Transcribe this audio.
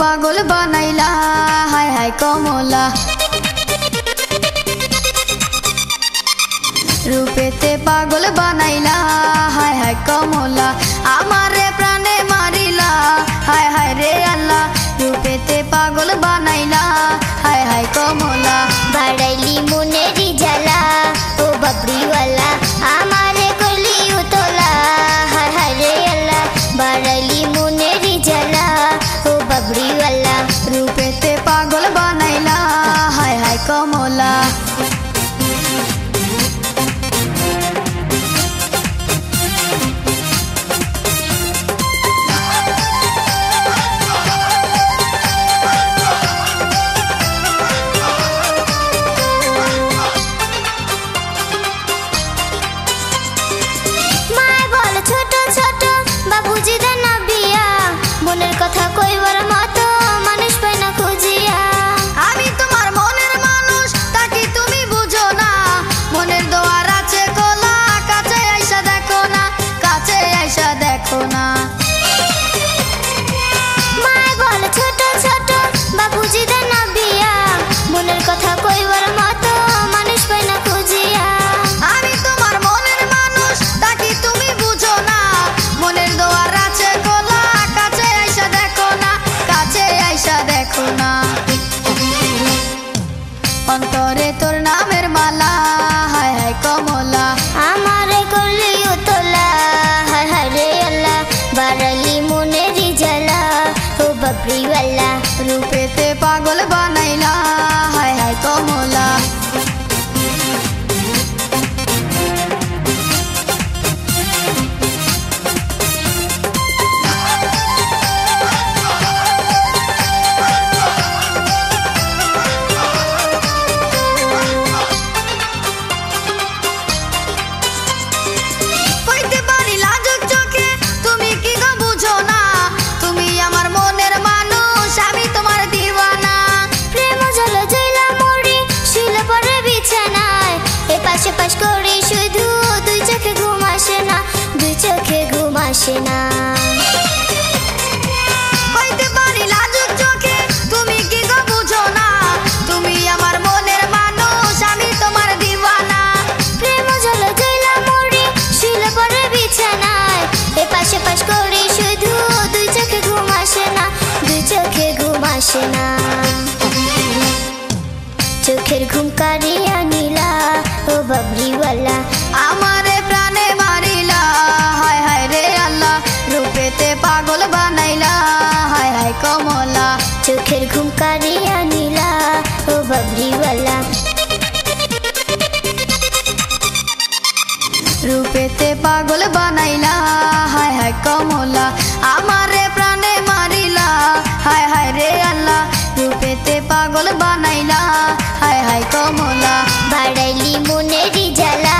পাগল বানাইলা হায় হায় কমলা রূপেতে পাগল বানাইলা হায় হায় কমলা আমারে প্রাণে মারিলা হায় হায় রে আল্লাহ রূপেতে পাগল বানাইলা হায় হায় কমলা বাড়াইলি মনেরি জ্বালা ও বাবরিওয়ালা আমারে করলি উতলা হায় হায় রে আল্লাহ বাড়াইলি মনেরি জ্বালা ও বাবরিওয়ালা রূপেতে পাগল বানাইলা হায় হায় কমলা কথা কইবার মতো মানুষ পাই না খুঁজিয়া আমি তোমার মনের মানুষ তাকে তুমি বুঝো না মনের দোয়ার আছে খোলা কাছে আইসা দেখো না কাছে আইসা দেখো না মায় বল ছোট ছোট বাবুজি দে না বিয়া মনের কথা কইবার মতো মানুষ পাই না খুঁজিয়া আমি তোমার মনের মানুষ তাকে তুমি বুঝো না মনের দোয়ার আছে খোলা কাছে আইসা দেখো না কাছে আইসা দেখো না অন্তরে তোর নামের মালা হায় হায় কমলা আমারে করলি উতলা হায় হায় রে আল্লাহ বাড়ালি মনেরি জ্বালা ও বাবরিওয়ালা রূপেতে পাগল বানাইলা হায় হায় কমলা পাশ করি শুধু দুই চোখে ঘুম আসে না দুই চোখে ঘুম আসে না হইতে পারি লাজুক চোখে তুমি কি গো বুঝো না তুমি আমার মনের মানুষ আমি তোমার দিওয়ানা প্রেম জল জইলা মরি শুলে পরে বিছানায় এ পাশে পাশ করি শুধু দুই চোখে ঘুম আসে না দুই চোখে ঘুম আসে না চোখের ঘুম কারিয়া নীলা ও বাবরিওয়ালা আমারে প্রাণে মারিলা হায় হায় রে আল্লাহ রূপেতে পাগল বানাইলা হায় হায় কমলা চোখের ঘুম কারিয়া নীলা ও বাবরিওয়ালা রূপেতে পাগল বানাইলা হায় হায় কমলা আমারে প্রাণে মারিলা হায় হায় রে আল্লাহ রূপেতে পাগল বানাইলা হায় হায় কমলা বাড়াইলি মনেরি জ্বালা